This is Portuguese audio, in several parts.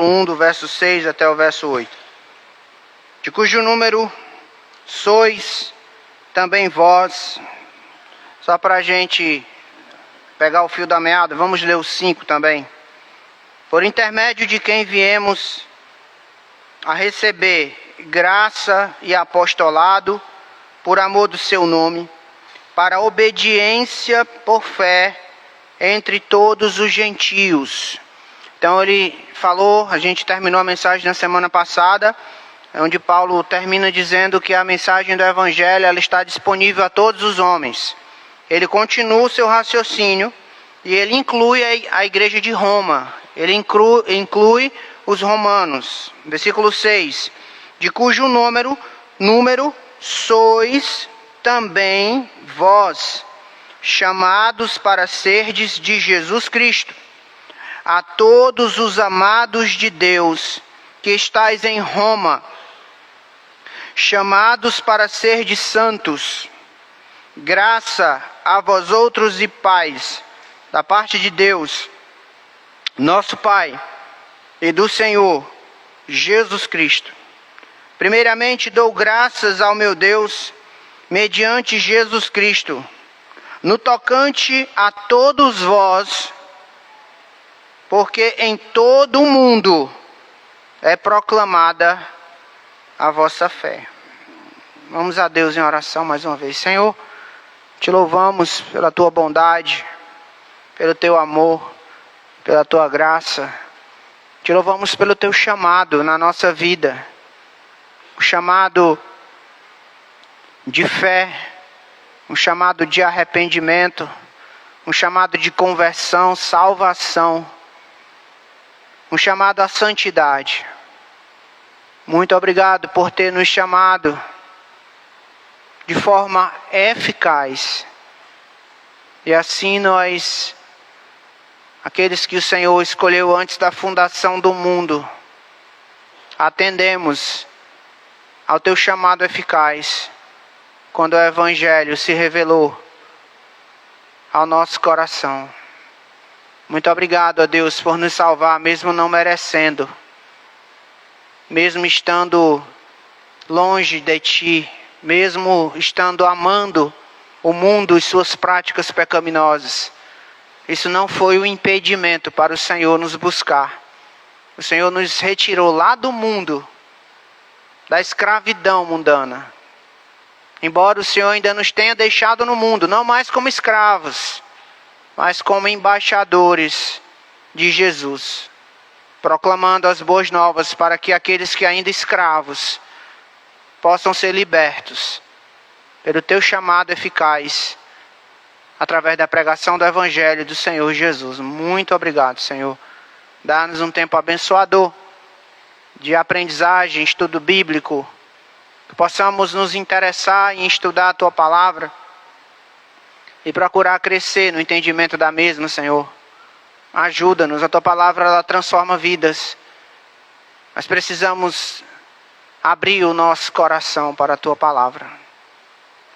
1, do verso 6 até o verso 8. De cujo número sois também vós. Só para a gente pegar o fio da meada, vamos ler o 5 também. Por intermédio de quem viemos a receber graça e apostolado por amor do seu nome, para a obediência por fé entre todos os gentios. Então ele falou, a gente terminou a mensagem na semana passada, onde Paulo termina dizendo que a mensagem do Evangelho ela está disponível a todos os homens. Ele continua o seu raciocínio e ele inclui a igreja de Roma, ele inclui os romanos. Versículo 6, de cujo número sois também vós, chamados para serdes de Jesus Cristo, a todos os amados de Deus que estáis em Roma, chamados para serdes santos, graça a vós outros e paz, da parte de Deus, nosso Pai, e do Senhor Jesus Cristo. Primeiramente dou graças ao meu Deus, mediante Jesus Cristo, no tocante a todos vós, porque em todo o mundo é proclamada a vossa fé. Vamos a Deus em oração mais uma vez. Senhor, te louvamos pela tua bondade, pelo teu amor, pela tua graça. Te louvamos pelo teu chamado na nossa vida. O chamado de fé, um chamado de arrependimento, um chamado de conversão, salvação, um chamado à santidade. Muito obrigado por ter nos chamado de forma eficaz. E assim nós, aqueles que o Senhor escolheu antes da fundação do mundo, atendemos ao teu chamado eficaz, quando o Evangelho se revelou ao nosso coração. Muito obrigado a Deus por nos salvar, mesmo não merecendo, mesmo estando longe de Ti, mesmo estando amando o mundo e suas práticas pecaminosas. Isso não foi um impedimento para o Senhor nos buscar. O Senhor nos retirou lá do mundo, da escravidão mundana. Embora o Senhor ainda nos tenha deixado no mundo, não mais como escravos, mas como embaixadores de Jesus, proclamando as boas novas para que aqueles que ainda escravos possam ser libertos pelo teu chamado eficaz, através da pregação do Evangelho do Senhor Jesus. Muito obrigado, Senhor. Dá-nos um tempo abençoador de aprendizagem, estudo bíblico, que possamos nos interessar em estudar a Tua Palavra e procurar crescer no entendimento da mesma, Senhor. Ajuda-nos, a Tua Palavra ela transforma vidas. Nós precisamos abrir o nosso coração para a Tua Palavra.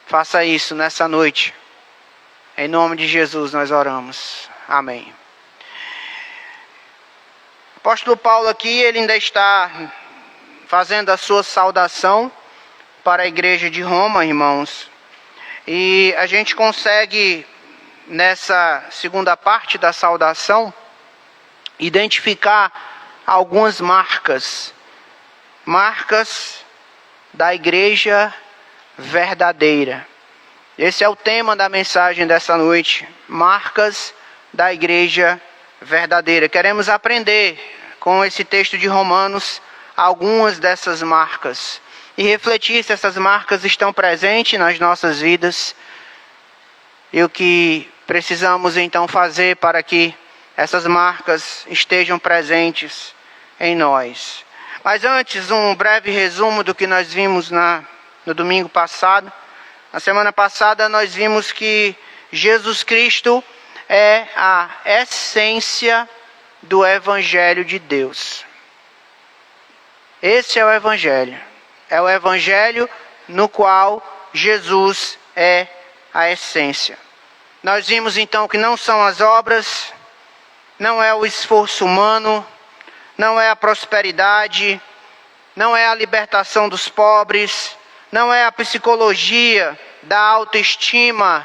Faça isso nessa noite. Em nome de Jesus nós oramos. Amém. O apóstolo Paulo aqui, ele ainda está fazendo a sua saudação para a igreja de Roma, irmãos. E a gente consegue, nessa segunda parte da saudação, identificar algumas marcas da igreja verdadeira. Esse é o tema da mensagem dessa noite, marcas da igreja verdadeira. Queremos aprender com esse texto de Romanos algumas dessas marcas e refletir se essas marcas estão presentes nas nossas vidas e o que precisamos então fazer para que essas marcas estejam presentes em nós. Mas antes, um breve resumo do que nós vimos no domingo passado. Na semana passada nós vimos que Jesus Cristo é a essência do Evangelho de Deus. Esse é o Evangelho. É o Evangelho no qual Jesus é a essência. Nós vimos então que não são as obras, não é o esforço humano, não é a prosperidade, não é a libertação dos pobres, não é a psicologia da autoestima,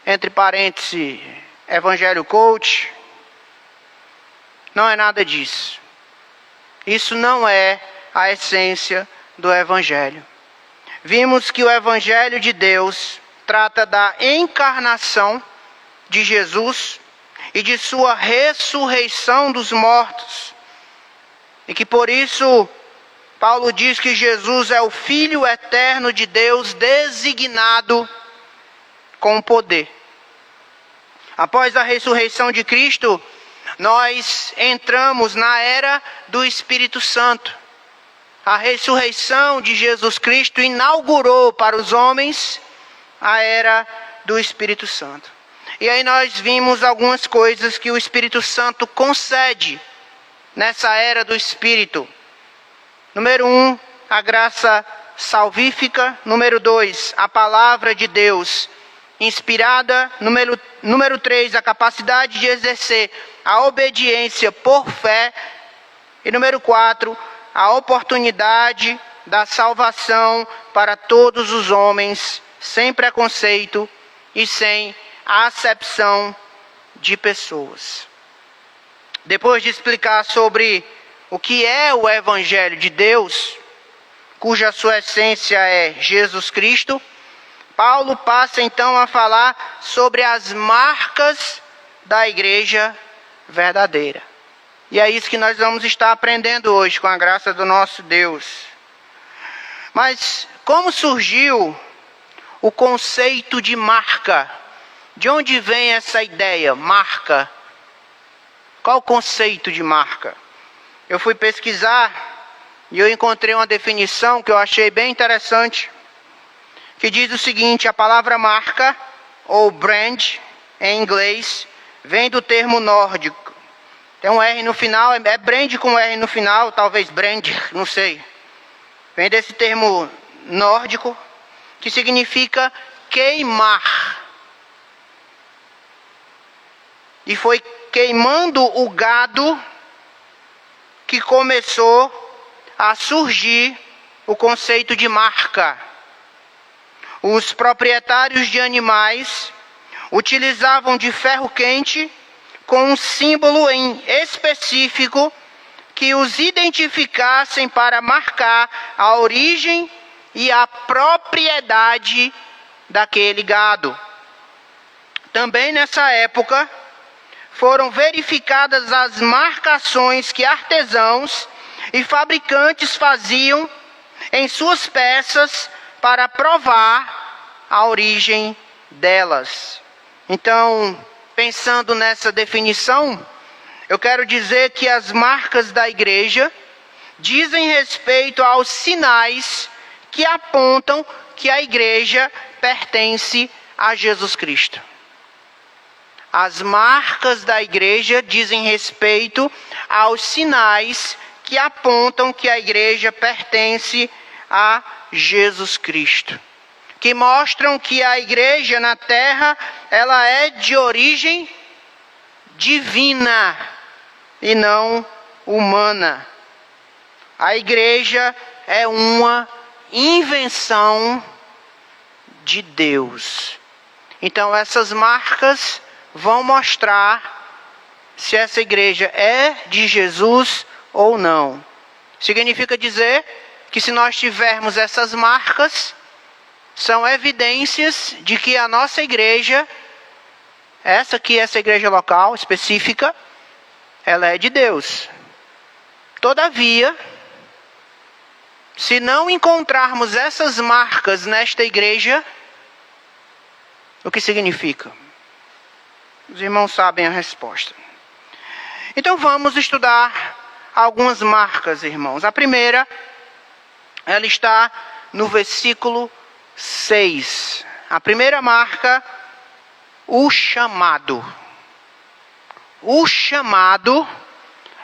entre parênteses, evangelho coach. Não é nada disso. Isso não é a essência do evangelho. Vimos que o evangelho de Deus trata da encarnação de Jesus e de sua ressurreição dos mortos. E que por isso Paulo diz que Jesus é o Filho eterno de Deus designado com poder. Após a ressurreição de Cristo, nós entramos na era do Espírito Santo. A ressurreição de Jesus Cristo inaugurou para os homens a era do Espírito Santo. E aí nós vimos algumas coisas que o Espírito Santo concede nessa era do Espírito. Número 1, a graça salvífica. Número 2, a palavra de Deus inspirada. Número 3, a capacidade de exercer a obediência por fé. E número 4, a oportunidade da salvação para todos os homens, sem preconceito e sem acepção de pessoas. Depois de explicar sobre o que é o Evangelho de Deus, cuja sua essência é Jesus Cristo, Paulo passa então a falar sobre as marcas da igreja verdadeira. E é isso que nós vamos estar aprendendo hoje, com a graça do nosso Deus. Mas como surgiu o conceito de marca? De onde vem essa ideia, marca? Qual o conceito de marca? Eu fui pesquisar e eu encontrei uma definição que eu achei bem interessante, que diz o seguinte: a palavra marca, ou brand, em inglês, vem do termo nórdico. Tem um R no final, é brand com R no final, talvez brand, não sei. Vem desse termo nórdico, que significa queimar. E foi queimando o gado que começou a surgir o conceito de marca. Os proprietários de animais utilizavam de ferro quente com um símbolo em específico que os identificassem para marcar a origem e a propriedade daquele gado. Também nessa época foram verificadas as marcações que artesãos e fabricantes faziam em suas peças para provar a origem delas. Então, pensando nessa definição, eu quero dizer que as marcas da igreja dizem respeito aos sinais que apontam que a igreja pertence a Jesus Cristo. As marcas da igreja dizem respeito aos sinais que apontam que a igreja pertence a Jesus Cristo, que mostram que a igreja na terra, ela é de origem divina e não humana. A igreja é uma invenção de Deus. Então essas marcas vão mostrar se essa igreja é de Jesus ou não. Significa dizer que se nós tivermos essas marcas, são evidências de que a nossa igreja, essa igreja local específica, ela é de Deus. Todavia, se não encontrarmos essas marcas nesta igreja, o que significa? Os irmãos sabem a resposta. Então vamos estudar algumas marcas, irmãos. A primeira, ela está no versículo 6. A primeira marca, o chamado. O chamado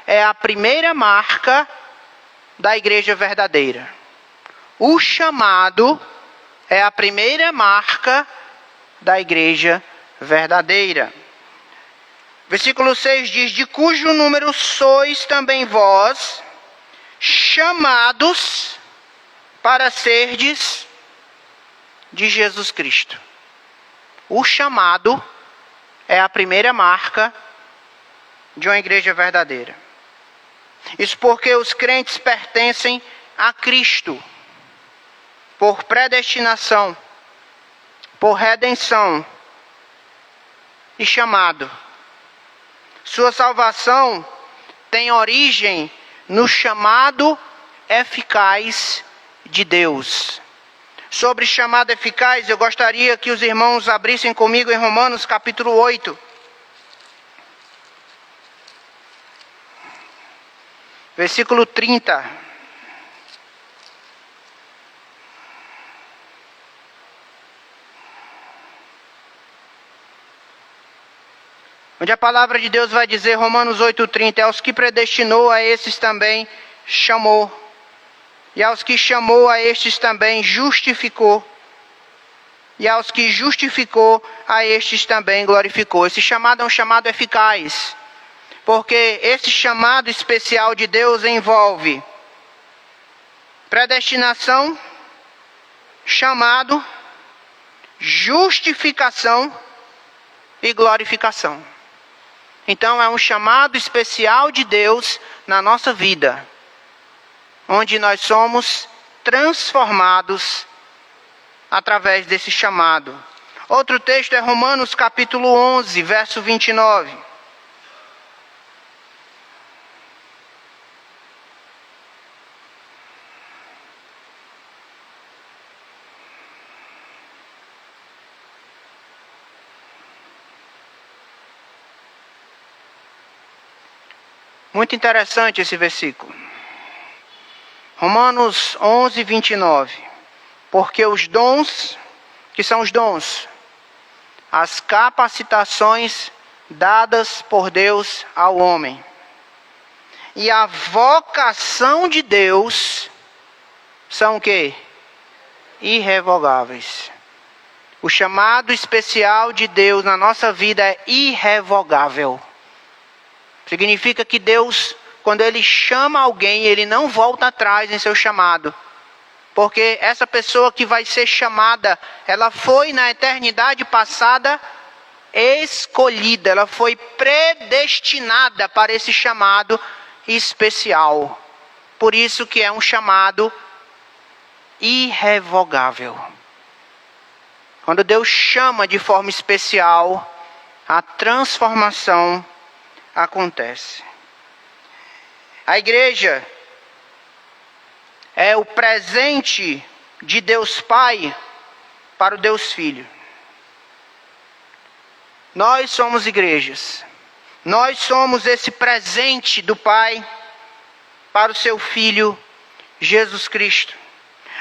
é a primeira marca da igreja verdadeira. O chamado é a primeira marca da igreja verdadeira. Versículo 6 diz: de cujo número sois também vós, chamados para serdes de Jesus Cristo. O chamado é a primeira marca de uma igreja verdadeira. Isso porque os crentes pertencem a Cristo, por predestinação, por redenção e chamado. Sua salvação tem origem no chamado eficaz de Deus. Sobre chamado eficaz, eu gostaria que os irmãos abrissem comigo em Romanos capítulo 8. Versículo 30. Onde a palavra de Deus vai dizer, Romanos 8,30, aos que predestinou, a esses também chamou. E aos que chamou, a estes também justificou. E aos que justificou, a estes também glorificou. Esse chamado é um chamado eficaz. Porque esse chamado especial de Deus envolve predestinação, chamado, justificação e glorificação. Então é um chamado especial de Deus na nossa vida, onde nós somos transformados através desse chamado. Outro texto é Romanos capítulo 11, verso 29. Muito interessante esse versículo. Romanos 11, 29. Porque os dons, que são os dons, as capacitações dadas por Deus ao homem, e a vocação de Deus são o quê? Irrevogáveis. O chamado especial de Deus na nossa vida é irrevogável. Significa que Deus, quando Ele chama alguém, Ele não volta atrás em seu chamado. Porque essa pessoa que vai ser chamada, ela foi na eternidade passada escolhida. Ela foi predestinada para esse chamado especial. Por isso que é um chamado irrevogável. Quando Deus chama de forma especial, a transformação acontece. A igreja é o presente de Deus Pai para o Deus Filho. Nós somos igrejas. Nós somos esse presente do Pai para o seu Filho Jesus Cristo.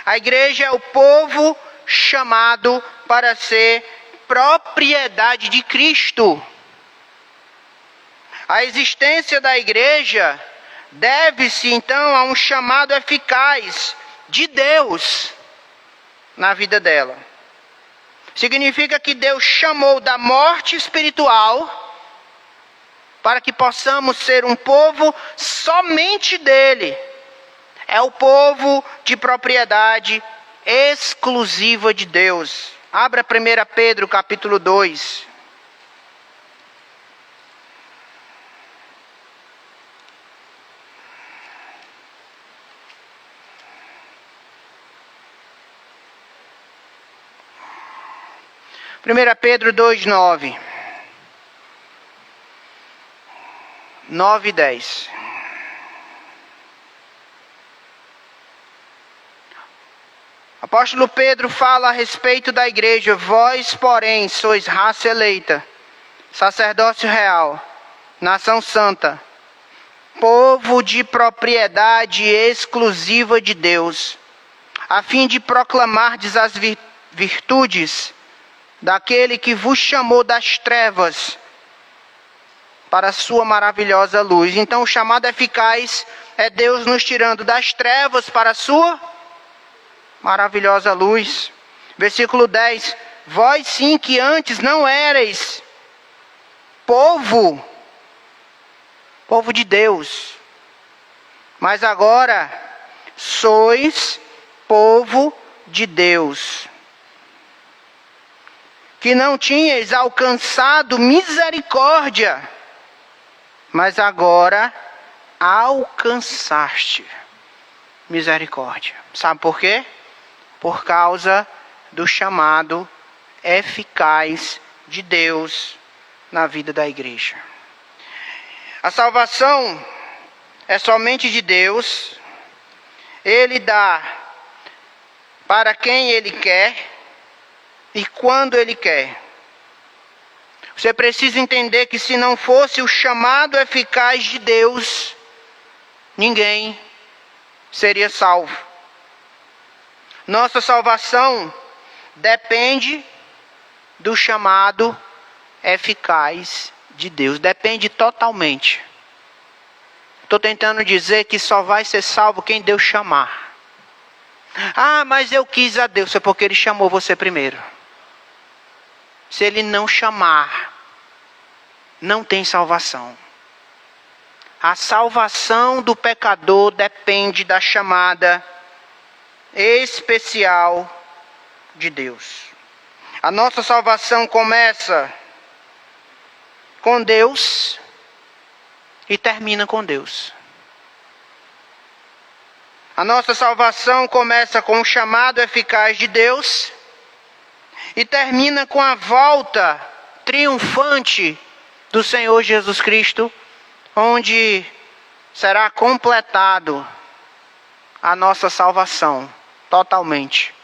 A igreja é o povo chamado para ser propriedade de Cristo. A existência da igreja deve-se então a um chamado eficaz de Deus na vida dela. Significa que Deus chamou da morte espiritual para que possamos ser um povo somente dele. É o povo de propriedade exclusiva de Deus. Abra 1 Pedro capítulo 2. 1 Pedro 2, 9. 9 e 10. Apóstolo Pedro fala a respeito da igreja. Vós, porém, sois raça eleita, sacerdócio real, nação santa, povo de propriedade exclusiva de Deus, a fim de proclamardes as virtudes daquele que vos chamou das trevas para a sua maravilhosa luz. Então o chamado eficaz é Deus nos tirando das trevas para a sua maravilhosa luz. Versículo 10. Vós sim que antes não erais povo povo de Deus. Mas agora sois povo de Deus, que não tinhais alcançado misericórdia, mas agora alcançaste misericórdia. Sabe por quê? Por causa do chamado eficaz de Deus na vida da igreja. A salvação é somente de Deus. Ele dá para quem Ele quer e quando Ele quer. Você precisa entender que se não fosse o chamado eficaz de Deus, ninguém seria salvo. Nossa salvação depende do chamado eficaz de Deus. Depende totalmente. Estou tentando dizer que só vai ser salvo quem Deus chamar. Ah, mas eu quis a Deus. É porque Ele chamou você primeiro. Se Ele não chamar, não tem salvação. A salvação do pecador depende da chamada especial de Deus. A nossa salvação começa com Deus e termina com Deus. A nossa salvação começa com o chamado eficaz de Deus e termina com a volta triunfante do Senhor Jesus Cristo, onde será completado a nossa salvação totalmente.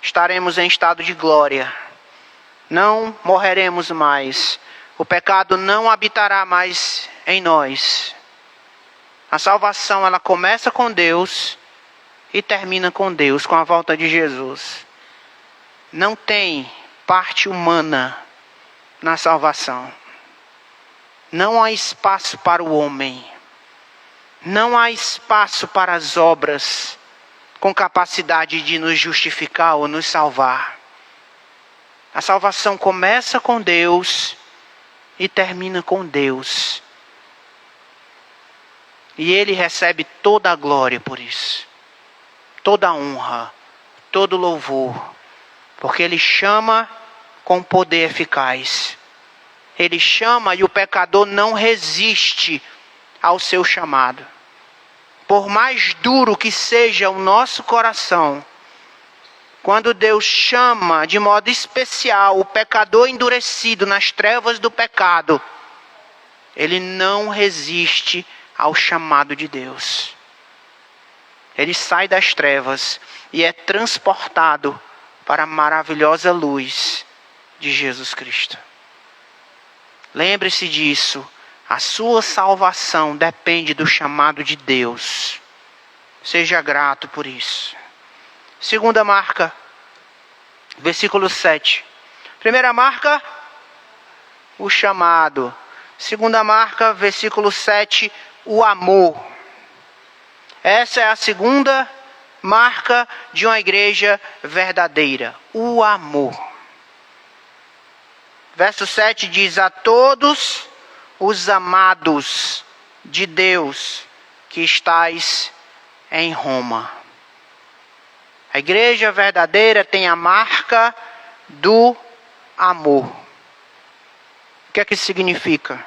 Estaremos em estado de glória. Não morreremos mais. O pecado não habitará mais em nós. A salvação, ela começa com Deus e termina com Deus, com a volta de Jesus. Não tem parte humana na salvação. Não há espaço para o homem. Não há espaço para as obras com capacidade de nos justificar ou nos salvar. A salvação começa com Deus e termina com Deus. E Ele recebe toda a glória por isso. Toda a honra, todo louvor. Porque Ele chama com poder eficaz. Ele chama e o pecador não resiste ao seu chamado. Por mais duro que seja o nosso coração, quando Deus chama de modo especial o pecador endurecido nas trevas do pecado, ele não resiste ao chamado de Deus. Ele sai das trevas e é transportado para a maravilhosa luz de Jesus Cristo. Lembre-se disso. A sua salvação depende do chamado de Deus. Seja grato por isso. Segunda marca, versículo 7. Primeira marca, o chamado. Segunda marca, versículo 7, o amor. Essa é a segunda marca de uma igreja verdadeira. O amor. Verso 7 diz: a todos os amados de Deus que estais em Roma. A igreja verdadeira tem a marca do amor. O que é que isso significa?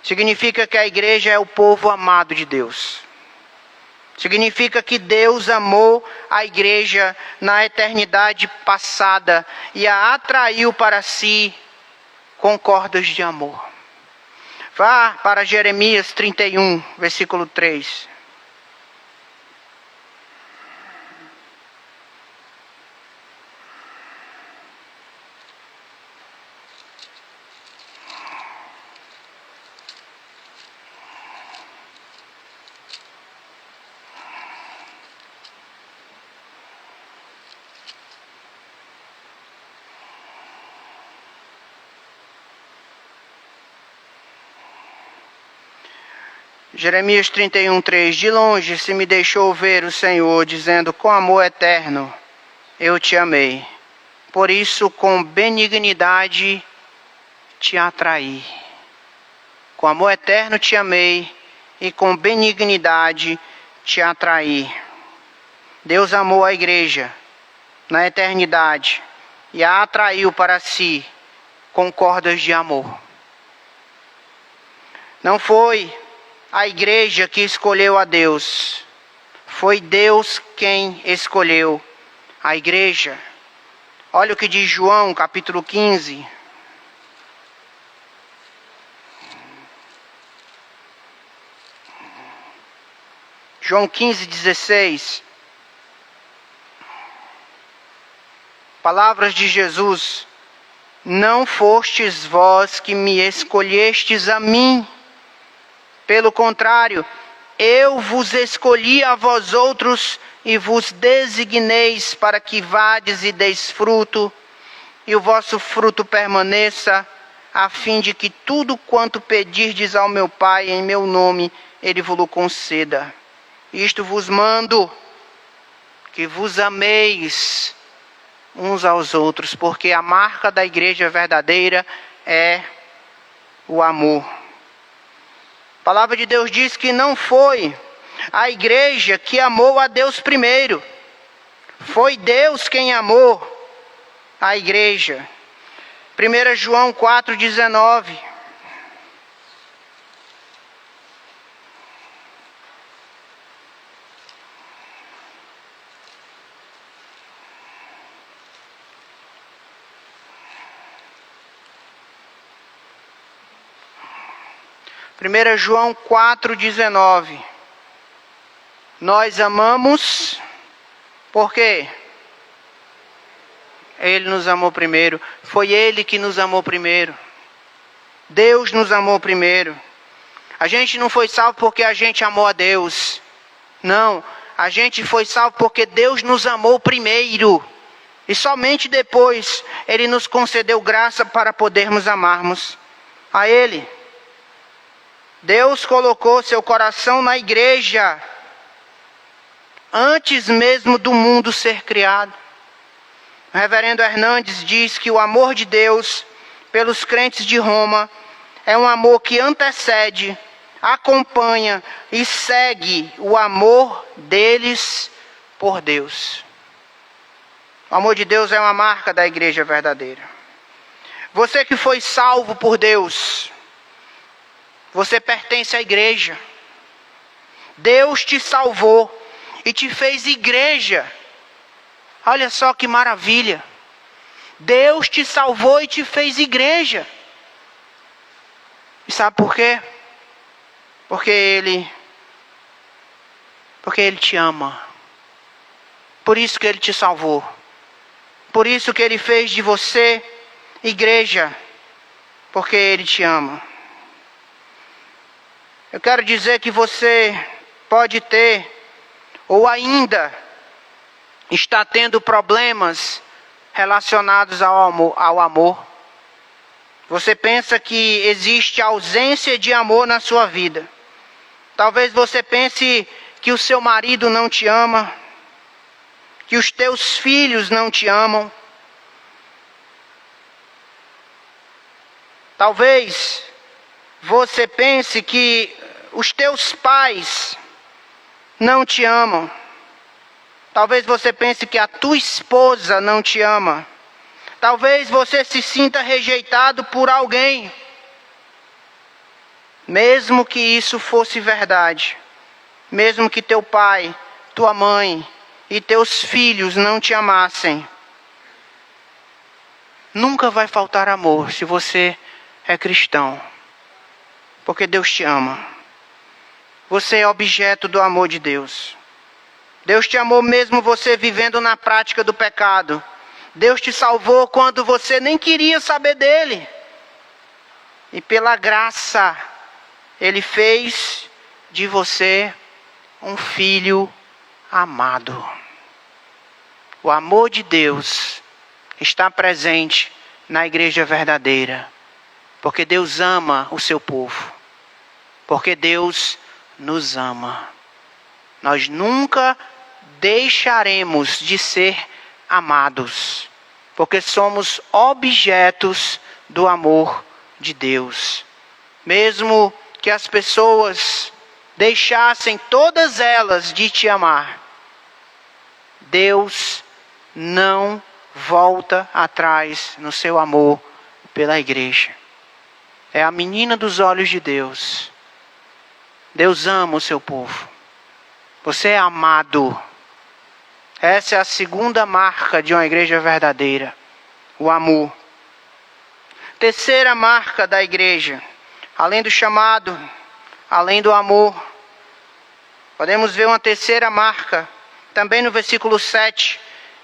Significa que a igreja é o povo amado de Deus. Significa que Deus amou a igreja na eternidade passada e a atraiu para si com cordas de amor. Vá para Jeremias 31, versículo 3. Jeremias 31, 3. De longe se me deixou ver o Senhor, dizendo: com amor eterno eu te amei. Por isso com benignidade te atraí. Com amor eterno te amei e com benignidade te atraí. Deus amou a igreja na eternidade e a atraiu para si com cordas de amor. Não foi a igreja que escolheu a Deus, foi Deus quem escolheu a igreja. Olha o que diz João, capítulo 15. João 15:16. Palavras de Jesus: não fostes vós que me escolhestes a mim. Pelo contrário, eu vos escolhi a vós outros e vos designeis para que vades e deis fruto, e o vosso fruto permaneça, a fim de que tudo quanto pedirdes ao meu Pai em meu nome, Ele vos conceda. Isto vos mando, que vos ameis uns aos outros, porque a marca da igreja verdadeira é o amor. A palavra de Deus diz que não foi a igreja que amou a Deus primeiro. Foi Deus quem amou a igreja. 1 João 4:19. Primeira João 4:19. Nós amamos, por quê? Ele nos amou primeiro. Foi Ele que nos amou primeiro. Deus nos amou primeiro. A gente não foi salvo porque a gente amou a Deus. Não, a gente foi salvo porque Deus nos amou primeiro. E somente depois Ele nos concedeu graça para podermos amarmos a Ele. Deus colocou seu coração na igreja antes mesmo do mundo ser criado. O reverendo Hernandes diz que o amor de Deus pelos crentes de Roma é um amor que antecede, acompanha e segue o amor deles por Deus. O amor de Deus é uma marca da igreja verdadeira. Você que foi salvo por Deus, você pertence à igreja. Deus te salvou e te fez igreja. Olha só que maravilha. Deus te salvou e te fez igreja. E sabe por quê? Porque Ele te ama. Por isso que Ele te salvou. Por isso que Ele fez de você igreja. Porque Ele te ama. Eu quero dizer que você pode ter, ou ainda está tendo problemas relacionados ao amor. Você pensa que existe ausência de amor na sua vida. Talvez você pense que o seu marido não te ama, que os teus filhos não te amam. Talvez você pense que os teus pais não te amam. Talvez você pense que a tua esposa não te ama. Talvez você se sinta rejeitado por alguém. Mesmo que isso fosse verdade, mesmo que teu pai, tua mãe e teus filhos não te amassem, nunca vai faltar amor se você é cristão. Porque Deus te ama. Você é objeto do amor de Deus. Deus te amou mesmo você vivendo na prática do pecado. Deus te salvou quando você nem queria saber dele. E pela graça, Ele fez de você um filho amado. O amor de Deus está presente na igreja verdadeira. Porque Deus ama o seu povo. Porque Deus nos ama. Nós nunca deixaremos de ser amados. Porque somos objetos do amor de Deus. mesmo que as pessoas deixassem todas elas de te amar, Deus não volta atrás no seu amor pela igreja. É a menina dos olhos de Deus. Deus ama o seu povo. Você é amado. Essa é a segunda marca de uma igreja verdadeira. O amor. Terceira marca da igreja. Além do chamado, além do amor, podemos ver uma terceira marca, também no versículo 7.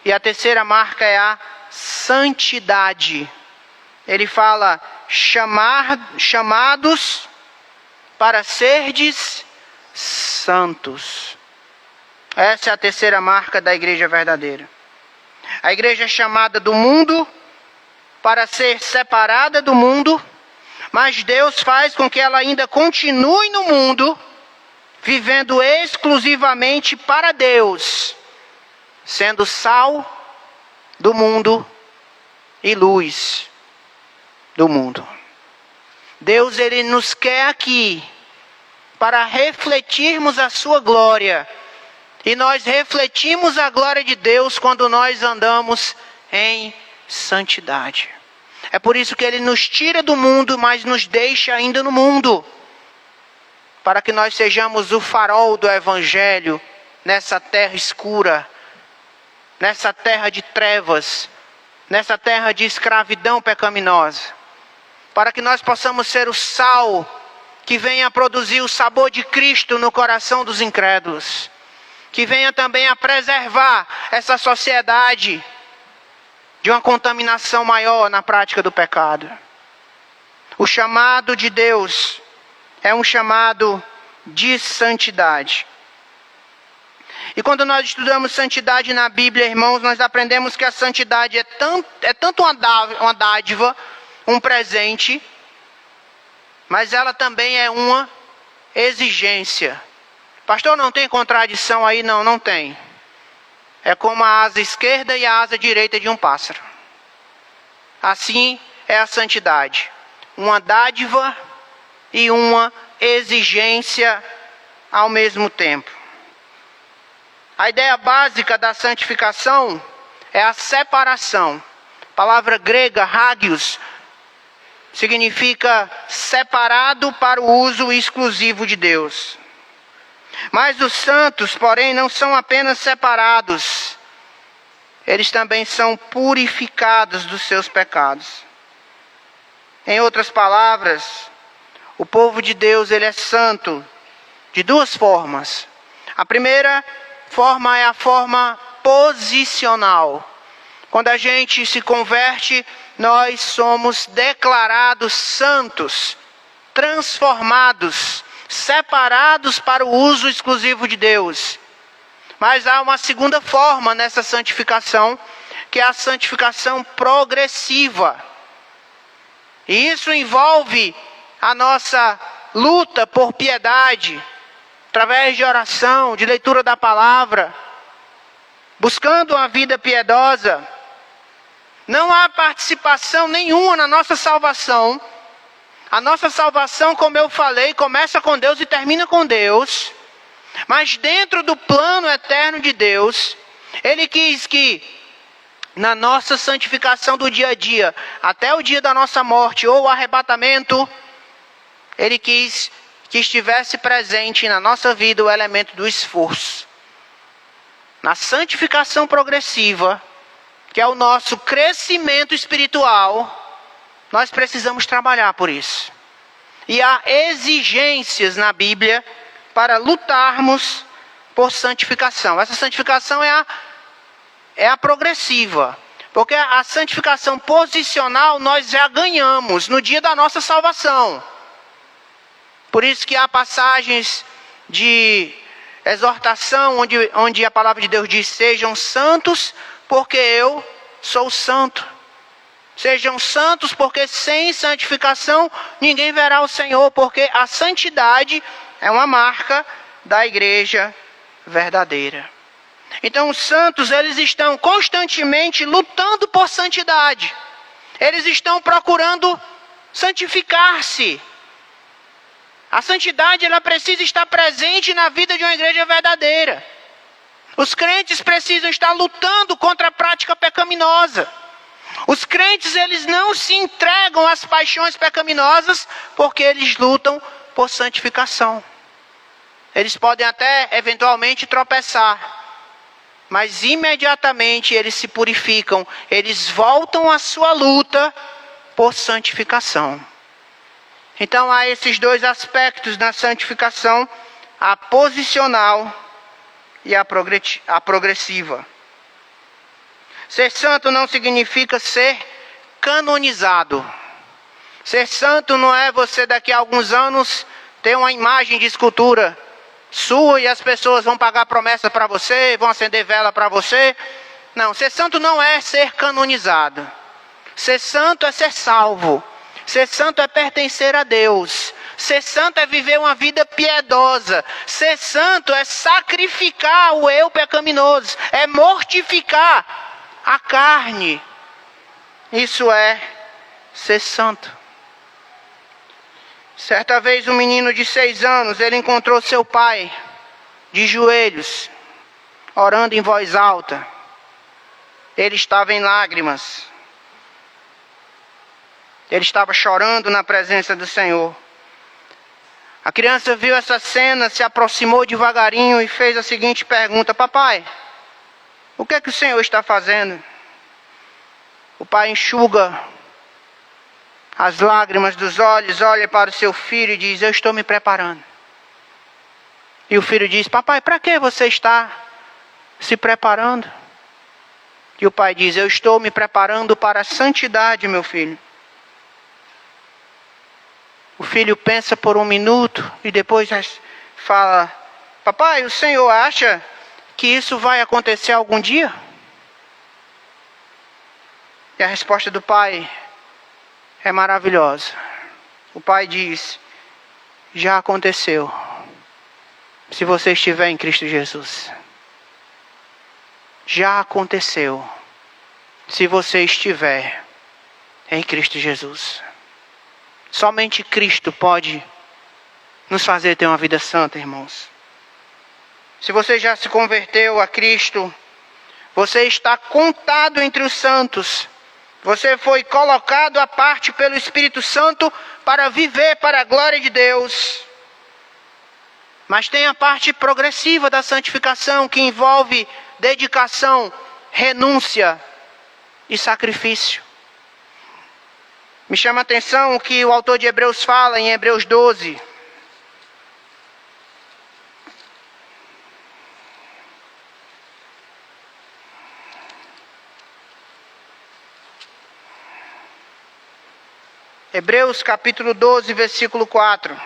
E a terceira marca é a santidade. Ele fala, chamados para serdes santos. Essa é a terceira marca da igreja verdadeira. A igreja é chamada do mundo para ser separada do mundo, mas Deus faz com que ela ainda continue no mundo, vivendo exclusivamente para Deus, sendo sal do mundo e luz do mundo. Deus, Ele nos quer aqui para refletirmos a sua glória. E nós refletimos a glória de Deus quando nós andamos em santidade. É por isso que Ele nos tira do mundo, mas nos deixa ainda no mundo, para que nós sejamos o farol do Evangelho nessa terra escura, nessa terra de trevas, nessa terra de escravidão pecaminosa, para que nós possamos ser o sal que venha a produzir o sabor de Cristo no coração dos incrédulos, que venha também a preservar essa sociedade de uma contaminação maior na prática do pecado. O chamado de Deus é um chamado de santidade. E quando nós estudamos santidade na Bíblia, irmãos, nós aprendemos que a santidade é tanto uma dádiva, um presente, mas ela também é uma exigência. Pastor, não tem contradição aí? Não, não tem. É como a asa esquerda e a asa direita de um pássaro. Assim é a santidade. Uma dádiva e uma exigência ao mesmo tempo. A ideia básica da santificação é a separação. A palavra grega, hagios, significa separado para o uso exclusivo de Deus. Mas os santos, porém, não são apenas separados, eles também são purificados dos seus pecados. Em outras palavras, o povo de Deus, ele é santo de duas formas. A primeira forma é a forma posicional. Quando a gente se converte, nós somos declarados santos, transformados, separados para o uso exclusivo de Deus. Mas há uma segunda forma nessa santificação, que é a santificação progressiva. E isso envolve a nossa luta por piedade, através de oração, de leitura da palavra, buscando uma vida piedosa. Não há participação nenhuma na nossa salvação. A nossa salvação, como eu falei, começa com Deus e termina com Deus. Mas dentro do plano eterno de Deus, Ele quis que na nossa santificação do dia a dia, até o dia da nossa morte ou o arrebatamento, Ele quis que estivesse presente na nossa vida o elemento do esforço. Na santificação progressiva, que é o nosso crescimento espiritual, nós precisamos trabalhar por isso. E há exigências na Bíblia para lutarmos por santificação. Essa santificação é a progressiva. Porque a santificação posicional nós já ganhamos no dia da nossa salvação. Por isso que há passagens de exortação onde a palavra de Deus diz: sejam santos porque eu sou santo. Sejam santos porque sem santificação ninguém verá o Senhor, porque a santidade é uma marca da igreja verdadeira. Então os santos, eles estão constantemente lutando por santidade. Eles estão procurando santificar-se. A santidade, ela precisa estar presente na vida de uma igreja verdadeira. Os crentes precisam estar lutando contra a prática pecaminosa. Os crentes, eles não se entregam às paixões pecaminosas porque eles lutam por santificação. Eles podem até, eventualmente, tropeçar. Mas imediatamente eles se purificam. Eles voltam à sua luta por santificação. Então há esses dois aspectos na santificação: a posicional e a progressiva. Ser santo não significa ser canonizado. Ser santo não é você daqui a alguns anos ter uma imagem de escultura sua e as pessoas vão pagar promessa para você, vão acender vela para você. Não, ser santo não é ser canonizado. Ser santo é ser salvo. Ser santo é pertencer a Deus. Ser santo é viver uma vida piedosa. Ser santo é sacrificar o eu pecaminoso. É mortificar a carne. Isso é ser santo. Certa vez um menino de 6 anos, ele encontrou seu pai de joelhos, orando em voz alta. Ele estava em lágrimas. Ele estava chorando na presença do Senhor. A criança viu essa cena, se aproximou devagarinho e fez a seguinte pergunta: papai, o que é que o Senhor está fazendo? O pai enxuga as lágrimas dos olhos, olha para o seu filho e diz: eu estou me preparando. E o filho diz: papai, para que você está se preparando? E o pai diz: eu estou me preparando para a santidade, meu filho. O filho pensa por um minuto e depois fala: papai, o senhor acha que isso vai acontecer algum dia? E a resposta do pai é maravilhosa. O pai diz: já aconteceu, se você estiver em Cristo Jesus. Já aconteceu, se você estiver em Cristo Jesus. Somente Cristo pode nos fazer ter uma vida santa, irmãos. Se você já se converteu a Cristo, você está contado entre os santos. Você foi colocado à parte pelo Espírito Santo para viver para a glória de Deus. Mas tem a parte progressiva da santificação, que envolve dedicação, renúncia e sacrifício. Me chama a atenção o que o autor de Hebreus fala em Hebreus 12. Hebreus capítulo 12, versículo 4.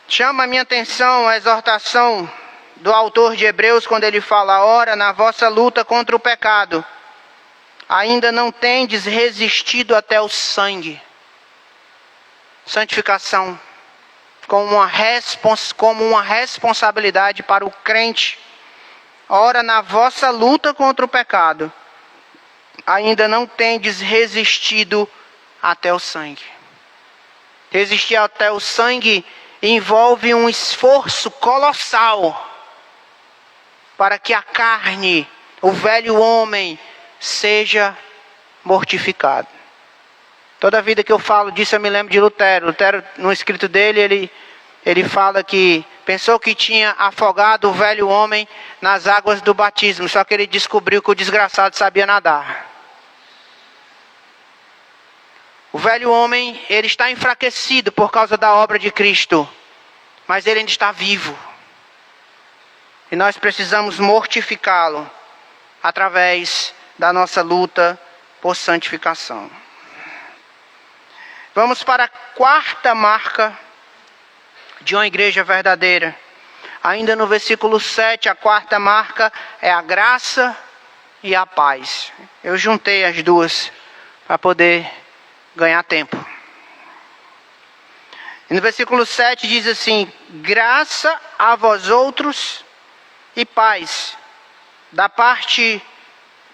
Chama a minha atenção a exortação do autor de Hebreus quando ele fala: ora, na vossa luta contra o pecado, ainda não tendes resistido até o sangue. Santificação como uma responsabilidade para o crente. Ora, na vossa luta contra o pecado, ainda não tendes resistido até o sangue. Resistir até o sangue envolve um esforço colossal para que a carne, o velho homem, seja mortificado. Toda vida que eu falo disso eu me lembro de Lutero. Lutero, no escrito dele, ele fala que pensou que tinha afogado o velho homem nas águas do batismo, só que ele descobriu que o desgraçado sabia nadar. O velho homem, ele está enfraquecido por causa da obra de Cristo, mas ele ainda está vivo. E nós precisamos mortificá-lo através da nossa luta por santificação. Vamos para a quarta marca de uma igreja verdadeira. Ainda no versículo 7, a quarta marca é a graça e a paz. Eu juntei as duas para poder ganhar tempo. E no versículo 7 diz assim: graça a vós outros e paz, da parte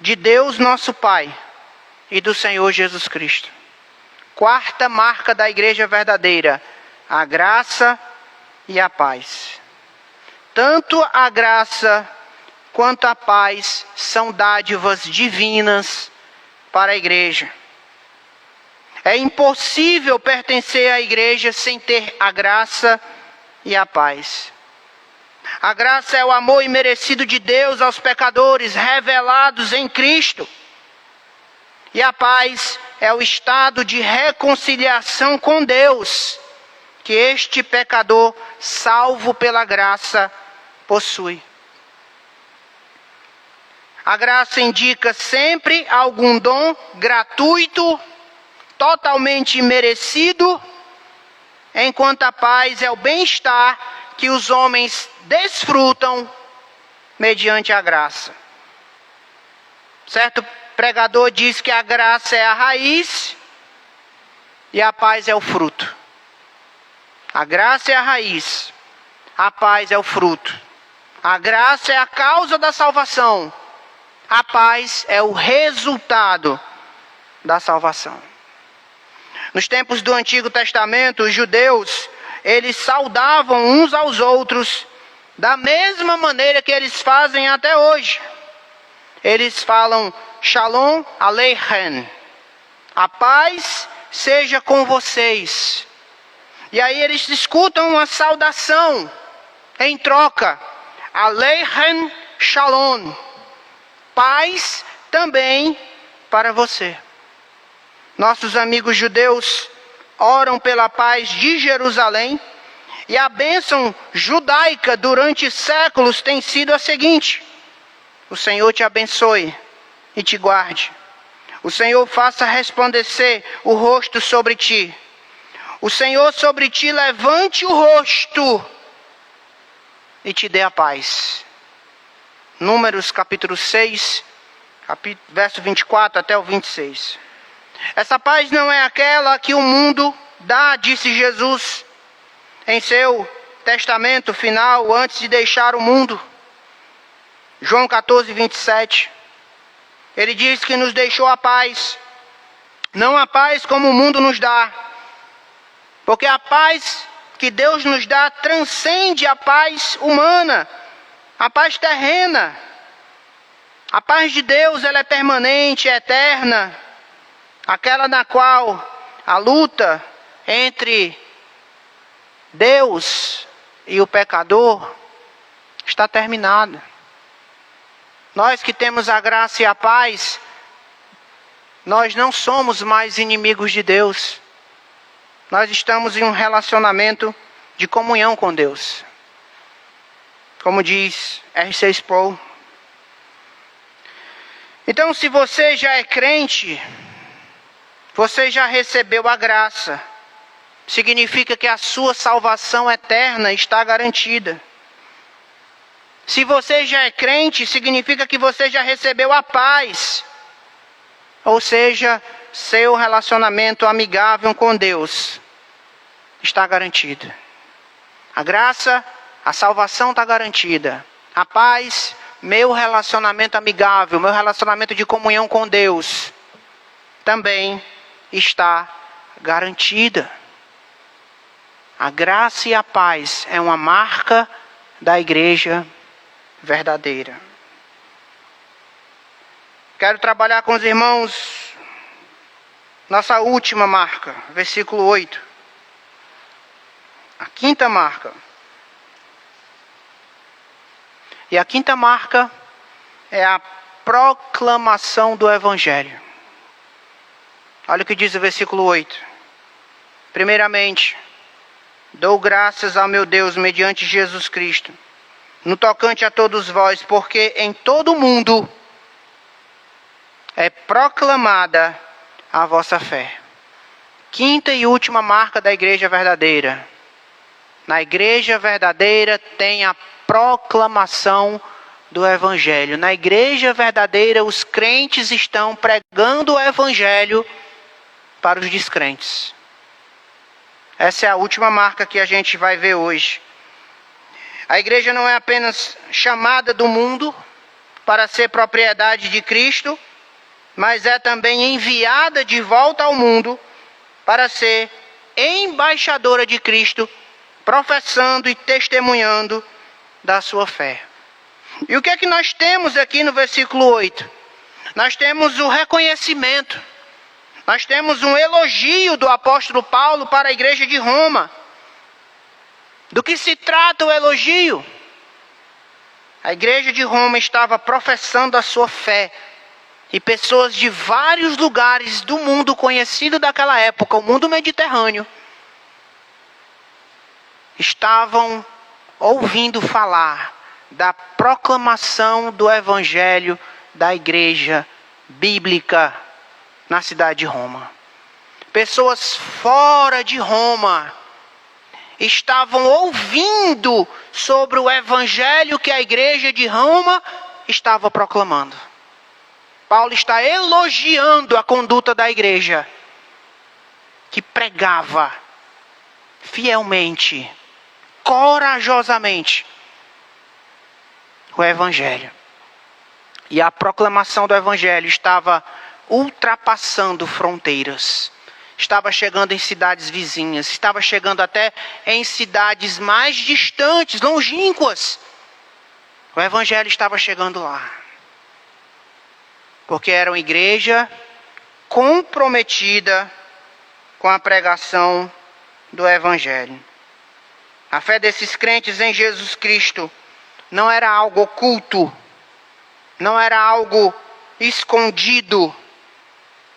de Deus nosso Pai e do Senhor Jesus Cristo. quarta marca da igreja verdadeira: a graça e a paz. Tanto a graça quanto a paz são dádivas divinas para a igreja. É impossível pertencer à igreja sem ter a graça e a paz. A graça é o amor imerecido de Deus aos pecadores revelados em Cristo. E a paz é o estado de reconciliação com Deus que este pecador, salvo pela graça, possui. A graça indica sempre algum dom gratuito, totalmente imerecido, enquanto a paz é o bem-estar que os homens desfrutam mediante a graça. Certo pregador diz que a graça é a raiz e a paz é o fruto. A graça é a raiz, a paz é o fruto. A graça é a causa da salvação, a paz é o resultado da salvação. Nos tempos do Antigo Testamento, os judeus, eles saudavam uns aos outros da mesma maneira que eles fazem até hoje. Eles falam Shalom Aleichem, a paz seja com vocês. E aí eles escutam uma saudação em troca, Aleichem Shalom, paz também para você. Nossos amigos judeus oram pela paz de Jerusalém, e a bênção judaica durante séculos tem sido a seguinte: o Senhor te abençoe e te guarde. O Senhor faça resplandecer o rosto sobre ti. O Senhor sobre ti levante o rosto e te dê a paz. Números capítulo 6, verso 24 até o 26. Essa paz não é aquela que o mundo dá, disse Jesus em seu testamento final antes de deixar o mundo. João 14, 27. Ele diz que nos deixou a paz, não a paz como o mundo nos dá, porque a paz que Deus nos dá transcende a paz humana, a paz terrena. A paz de Deus, ela é permanente, é eterna, aquela na qual a luta entre Deus e o pecador está terminada. Nós que temos a graça e a paz, nós não somos mais inimigos de Deus. Nós estamos em um relacionamento de comunhão com Deus. Como diz R.C. Sproul. Então, se você já é crente, você já recebeu a graça. Significa que a sua salvação eterna está garantida. Se você já é crente, significa que você já recebeu a paz. Ou seja, seu relacionamento amigável com Deus está garantido. A graça, a salvação está garantida. A paz, meu relacionamento amigável, meu relacionamento de comunhão com Deus, também está garantida. A graça e a paz é uma marca da igreja verdadeira. Quero trabalhar com os irmãos nossa última marca, versículo 8. A quinta marca. E a quinta marca é a proclamação do Evangelho. Olha o que diz o versículo 8. Primeiramente, dou graças ao meu Deus mediante Jesus Cristo, no tocante a todos vós, porque em todo o mundo é proclamada a vossa fé. Quinta e última marca da igreja verdadeira. Na igreja verdadeira tem a proclamação do Evangelho. Na igreja verdadeira, os crentes estão pregando o Evangelho para os descrentes. Essa é a última marca que a gente vai ver hoje. A igreja não é apenas chamada do mundo para ser propriedade de Cristo, mas é também enviada de volta ao mundo para ser embaixadora de Cristo, professando e testemunhando da sua fé. E o que é que nós temos aqui no versículo 8? Nós temos o reconhecimento. Nós temos um elogio do apóstolo Paulo para a igreja de Roma. Do que se trata o elogio? A igreja de Roma estava professando a sua fé. E pessoas de vários lugares do mundo conhecido daquela época, o mundo mediterrâneo, estavam ouvindo falar da proclamação do evangelho da igreja bíblica na cidade de Roma. Pessoas fora de Roma estavam ouvindo sobre o evangelho que a igreja de Roma estava proclamando. Paulo está elogiando a conduta da igreja, que pregava fielmente, corajosamente, o evangelho. E a proclamação do evangelho estava ultrapassando fronteiras. Estava chegando em cidades vizinhas, estava chegando até em cidades mais distantes, longínquas. O evangelho estava chegando lá. Porque era uma igreja comprometida com a pregação do evangelho. A fé desses crentes em Jesus Cristo não era algo oculto, não era algo escondido.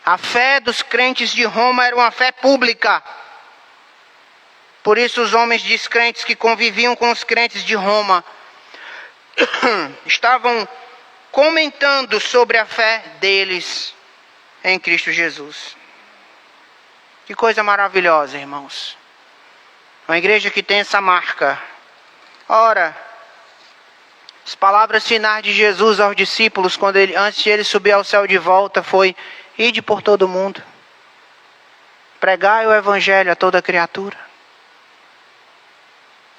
A fé dos crentes de Roma era uma fé pública. Por isso os homens descrentes que conviviam com os crentes de Roma estavam comentando sobre a fé deles em Cristo Jesus. Que coisa maravilhosa, irmãos. Uma igreja que tem essa marca. Ora, as palavras finais de Jesus aos discípulos, antes de ele subir ao céu de volta, foi: ide por todo mundo, pregai o evangelho a toda criatura.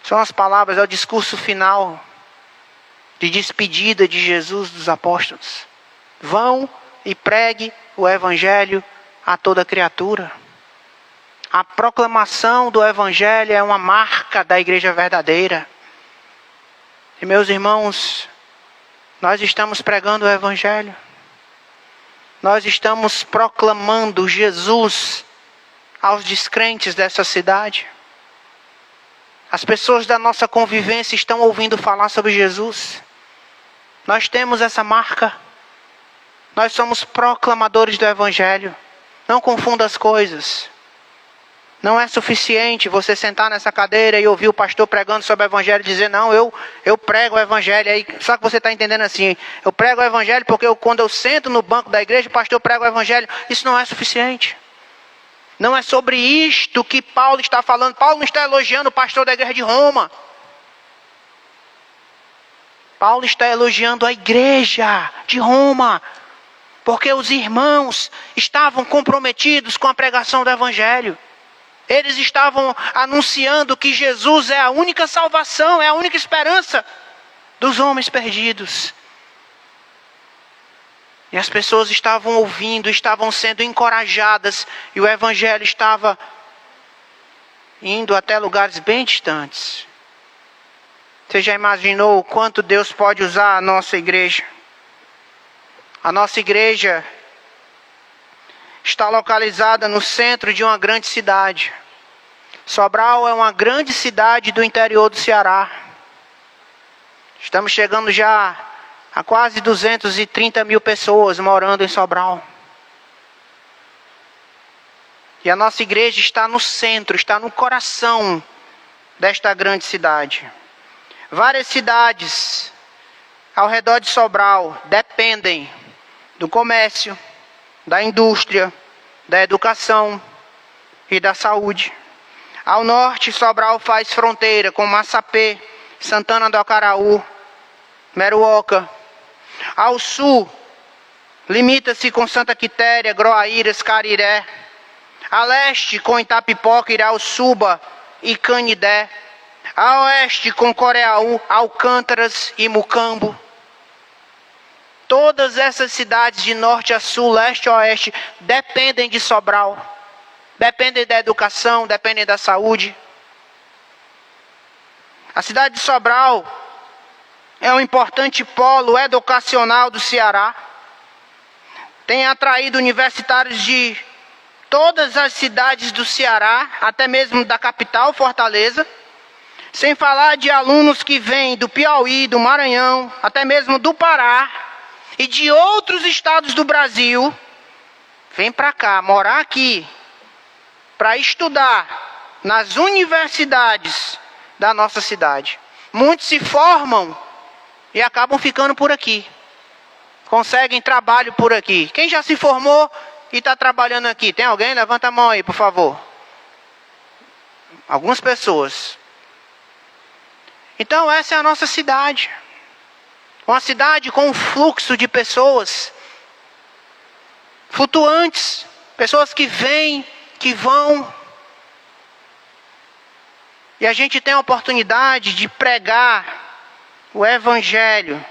São as palavras, é o discurso final de despedida de Jesus dos apóstolos. Vão e pregue o evangelho a toda criatura. A proclamação do evangelho é uma marca da igreja verdadeira. E meus irmãos, nós estamos pregando o evangelho. Nós estamos proclamando Jesus aos descrentes dessa cidade. As pessoas da nossa convivência estão ouvindo falar sobre Jesus. Nós temos essa marca. Nós somos proclamadores do evangelho. Não confunda as coisas. Não é suficiente você sentar nessa cadeira e ouvir o pastor pregando sobre o evangelho e dizer: não, eu prego o evangelho. Aí, só que você está entendendo assim: eu prego o evangelho porque quando eu sento no banco da igreja, o pastor prega o evangelho. Isso não é suficiente. Não é sobre isto que Paulo está falando. Paulo não está elogiando o pastor da igreja de Roma. Paulo está elogiando a igreja de Roma. Porque os irmãos estavam comprometidos com a pregação do evangelho. Eles estavam anunciando que Jesus é a única salvação, é a única esperança dos homens perdidos. E as pessoas estavam ouvindo, estavam sendo encorajadas, e o evangelho estava indo até lugares bem distantes. Você já imaginou o quanto Deus pode usar a nossa igreja? A nossa igreja está localizada no centro de uma grande cidade. Sobral é uma grande cidade do interior do Ceará. Estamos chegando já a quase 230 mil pessoas morando em Sobral. E a nossa igreja está no centro, está no coração desta grande cidade. Várias cidades ao redor de Sobral dependem do comércio, da indústria, da educação e da saúde. Ao norte, Sobral faz fronteira com Massapê, Santana do Acaraú, Meruoca. Ao sul, limita-se com Santa Quitéria, Groaíras, Cariré. A leste, com Itapipoca, Irauçuba e Canidé. A oeste, com Coreaú, Alcântaras e Mucambo. Todas essas cidades de norte a sul, leste a oeste, dependem de Sobral. dependem da educação, dependem da saúde. A cidade de Sobral é um importante polo educacional do Ceará. Tem atraído universitários de todas as cidades do Ceará, até mesmo da capital, Fortaleza. Sem falar de alunos que vêm do Piauí, do Maranhão, até mesmo do Pará e de outros estados do Brasil. Vêm para cá, morar aqui, para estudar nas universidades da nossa cidade. Muitos se formam e acabam ficando por aqui. Conseguem trabalho por aqui. Quem já se formou e está trabalhando aqui? Tem alguém? Levanta a mão aí, por favor. Algumas pessoas. Então essa é a nossa cidade. Uma cidade com um fluxo de pessoas flutuantes. Pessoas que vêm, que vão. E a gente tem a oportunidade de pregar o Evangelho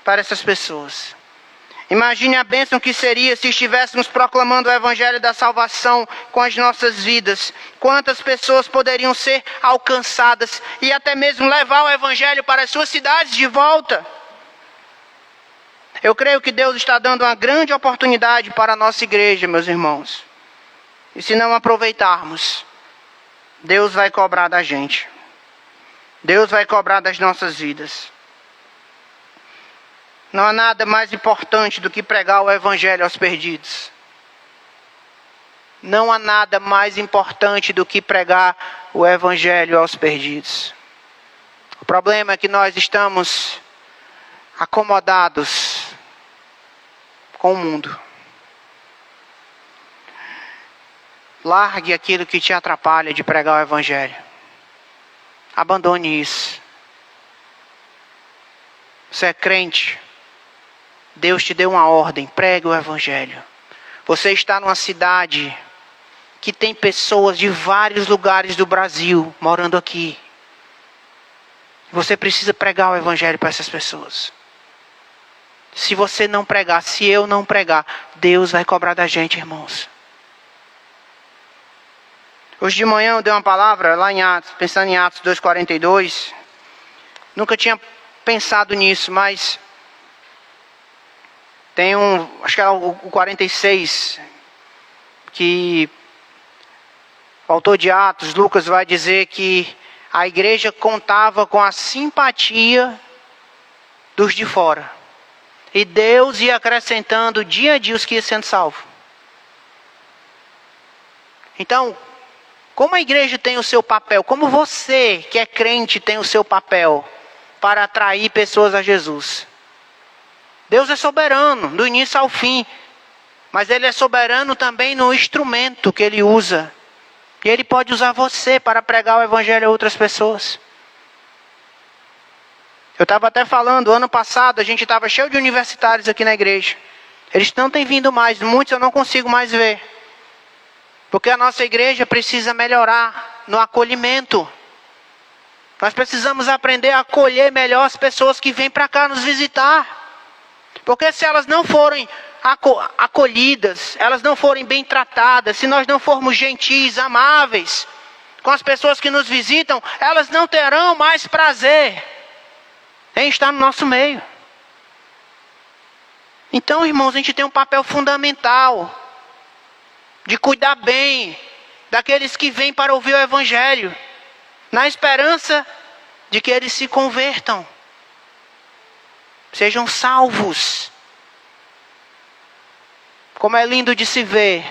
para essas pessoas. Imagine a bênção que seria se estivéssemos proclamando o Evangelho da salvação com as nossas vidas. Quantas pessoas poderiam ser alcançadas e até mesmo levar o Evangelho para as suas cidades de volta. Eu creio que Deus está dando uma grande oportunidade para a nossa igreja, meus irmãos. E se não aproveitarmos, Deus vai cobrar da gente. Deus vai cobrar das nossas vidas. Não há nada mais importante do que pregar o Evangelho aos perdidos. Não há nada mais importante do que pregar o Evangelho aos perdidos. O problema é que nós estamos acomodados com o mundo. Largue aquilo que te atrapalha de pregar o Evangelho. Abandone isso. Você é crente. Deus te deu uma ordem, pregue o Evangelho. Você está numa cidade que tem pessoas de vários lugares do Brasil morando aqui. Você precisa pregar o Evangelho para essas pessoas. Se você não pregar, se eu não pregar, Deus vai cobrar da gente, irmãos. Hoje de manhã eu dei uma palavra lá em Atos, pensando em Atos 2,42. Nunca tinha pensado nisso, mas tem acho que é o 46, que o autor de Atos, Lucas, vai dizer que a igreja contava com a simpatia dos de fora. E Deus ia acrescentando dia a dia os que iam sendo salvos. Então, como a igreja tem o seu papel, como você que é crente tem o seu papel para atrair pessoas a Jesus? Deus é soberano, do início ao fim. Mas Ele é soberano também no instrumento que Ele usa. E Ele pode usar você para pregar o Evangelho a outras pessoas. Eu estava até falando, ano passado a gente estava cheio de universitários aqui na igreja. Eles não têm vindo mais, muitos eu não consigo mais ver. Porque a nossa igreja precisa melhorar no acolhimento. Nós precisamos aprender a acolher melhor as pessoas que vêm para cá nos visitar. Porque se elas não forem acolhidas, elas não forem bem tratadas, se nós não formos gentis, amáveis com as pessoas que nos visitam, elas não terão mais prazer em estar no nosso meio. Então, irmãos, a gente tem um papel fundamental de cuidar bem daqueles que vêm para ouvir o Evangelho, na esperança de que eles se convertam, sejam salvos. Como é lindo de se ver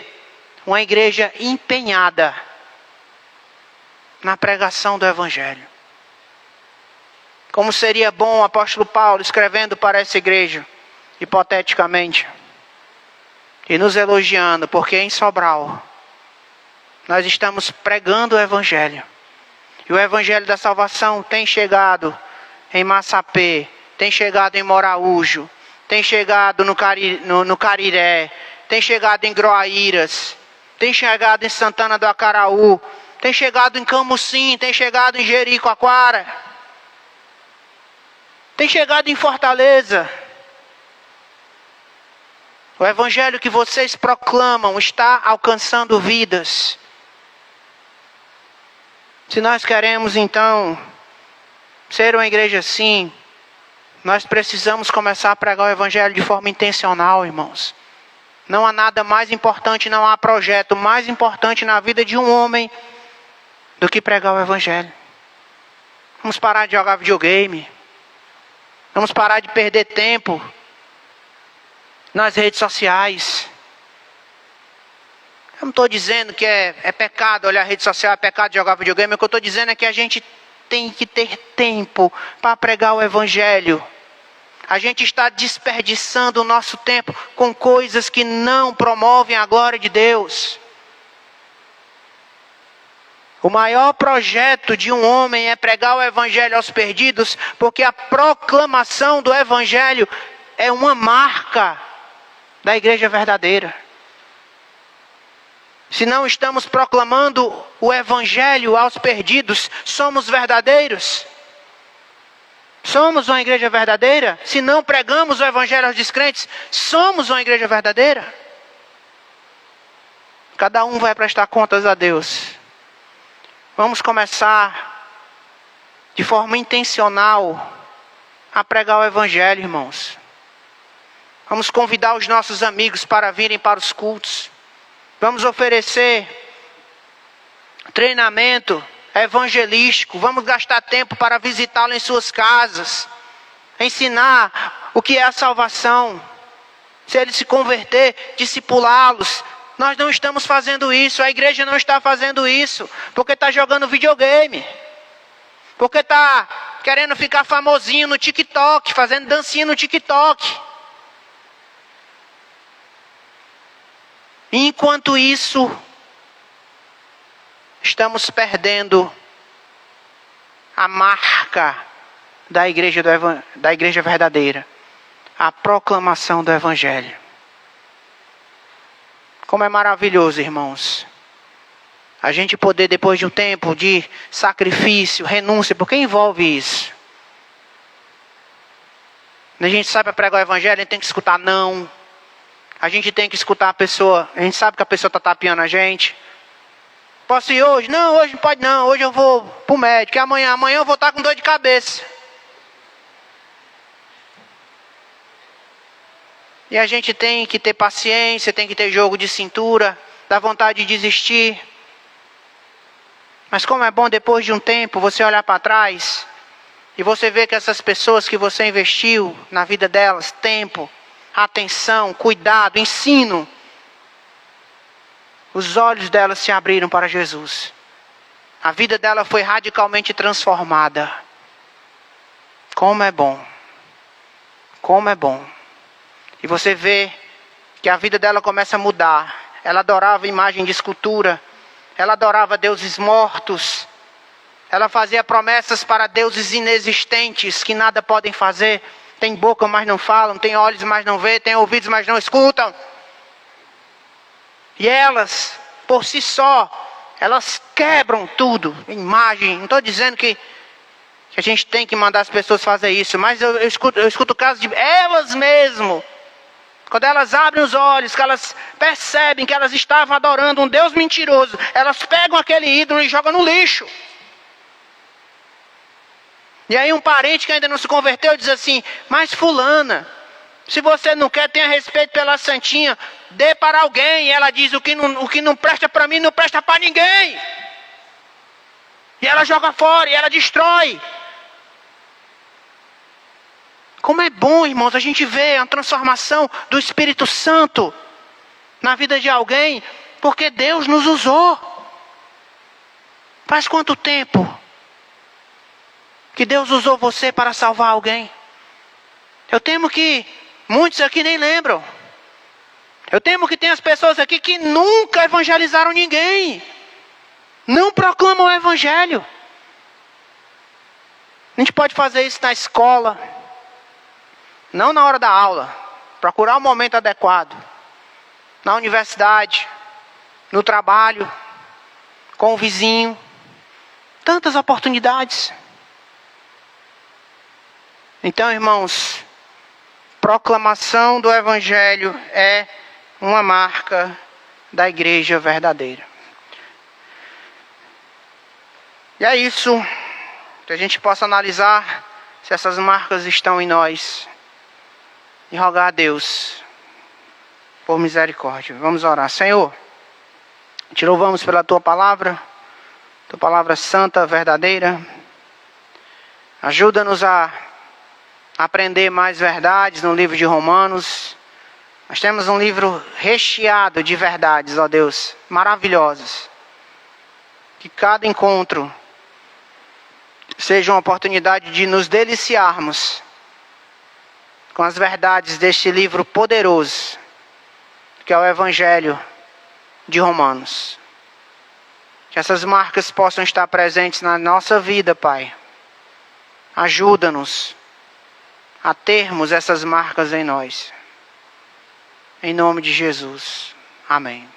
uma igreja empenhada na pregação do Evangelho. Como seria bom o apóstolo Paulo escrevendo para essa igreja, hipoteticamente, e nos elogiando, porque em Sobral nós estamos pregando o Evangelho. E o Evangelho da salvação tem chegado em Massapê, tem chegado em Moraújo, tem chegado no Cariré, tem chegado em Groaíras, tem chegado em Santana do Acaraú, tem chegado em Camusim, tem chegado em Jericoacoara, tem chegado em Fortaleza. O evangelho que vocês proclamam está alcançando vidas. Se nós queremos então ser uma igreja assim, nós precisamos começar a pregar o evangelho de forma intencional, irmãos. Não há nada mais importante, não há projeto mais importante na vida de um homem do que pregar o evangelho. Vamos parar de jogar videogame. Vamos parar de perder tempo nas redes sociais. Eu não estou dizendo que é pecado olhar a rede social, é pecado jogar videogame. O que eu estou dizendo é que a gente tem que ter tempo para pregar o evangelho. A gente está desperdiçando o nosso tempo com coisas que não promovem a glória de Deus. O maior projeto de um homem é pregar o evangelho aos perdidos, porque a proclamação do evangelho é uma marca da igreja verdadeira. Se não estamos proclamando o evangelho aos perdidos, somos verdadeiros? Somos uma igreja verdadeira? Se não pregamos o evangelho aos descrentes, somos uma igreja verdadeira? Cada um vai prestar contas a Deus. Vamos começar de forma intencional a pregar o evangelho, irmãos. Vamos convidar os nossos amigos para virem para os cultos. Vamos oferecer treinamento evangelístico. Vamos gastar tempo para visitá-lo em suas casas. Ensinar o que é a salvação. Se ele se converter, discipulá-los. Nós não estamos fazendo isso. A igreja não está fazendo isso. Porque está jogando videogame. Porque está querendo ficar famosinho no TikTok. Fazendo dancinha no TikTok. E enquanto isso, estamos perdendo a marca da igreja verdadeira. A proclamação do evangelho. Como é maravilhoso, irmãos. A gente poder, depois de um tempo de sacrifício, renúncia, porque envolve isso. A gente sabe para pregar o evangelho, a gente tem que escutar não. A gente tem que escutar a pessoa. A gente sabe que a pessoa está tapeando a gente. Posso ir hoje? Não, hoje não pode não. Hoje eu vou para o médico. E amanhã eu vou estar com dor de cabeça. E a gente tem que ter paciência, tem que ter jogo de cintura, dá vontade de desistir. Mas como é bom depois de um tempo você olhar para trás e você ver que essas pessoas que você investiu na vida delas, tempo, atenção, cuidado, ensino, os olhos delas se abriram para Jesus. A vida dela foi radicalmente transformada. Como é bom. Como é bom. E você vê que a vida dela começa a mudar. Ela adorava imagem de escultura. Ela adorava deuses mortos. Ela fazia promessas para deuses inexistentes que nada podem fazer. Tem boca, mas não falam. Tem olhos, mas não vê. Tem ouvidos, mas não escutam. E elas, por si só, elas quebram tudo. Imagem. Não estou dizendo que a gente tem que mandar as pessoas fazer isso. Mas eu escuto casos de elas mesmo. Quando elas abrem os olhos, que elas percebem que elas estavam adorando um Deus mentiroso, elas pegam aquele ídolo e jogam no lixo. E aí um parente que ainda não se converteu diz assim: mas fulana, se você não quer, tenha respeito pela santinha, dê para alguém. E ela diz: o que não presta para mim, não presta para ninguém. E ela joga fora, e ela destrói. Como é bom, irmãos, a gente vê a transformação do Espírito Santo na vida de alguém, porque Deus nos usou. Faz quanto tempo que Deus usou você para salvar alguém? Eu temo que muitos aqui nem lembram. Eu temo que tem as pessoas aqui que nunca evangelizaram ninguém. Não proclamam o evangelho. A gente pode fazer isso na escola. Não na hora da aula. Procurar o momento adequado. Na universidade. No trabalho. Com o vizinho. Tantas oportunidades. Então, irmãos, proclamação do Evangelho é uma marca da igreja verdadeira. E é isso, que a gente possa analisar se essas marcas estão em nós e rogar a Deus por misericórdia. Vamos orar. Senhor, te louvamos pela tua palavra santa, verdadeira. Ajuda-nos a aprender mais verdades no livro de Romanos. Nós temos um livro recheado de verdades, ó Deus, maravilhosas. Que cada encontro seja uma oportunidade de nos deliciarmos com as verdades deste livro poderoso, que é o Evangelho de Romanos. Que essas marcas possam estar presentes na nossa vida, Pai. Ajuda-nos a termos essas marcas em nós. Em nome de Jesus. Amém.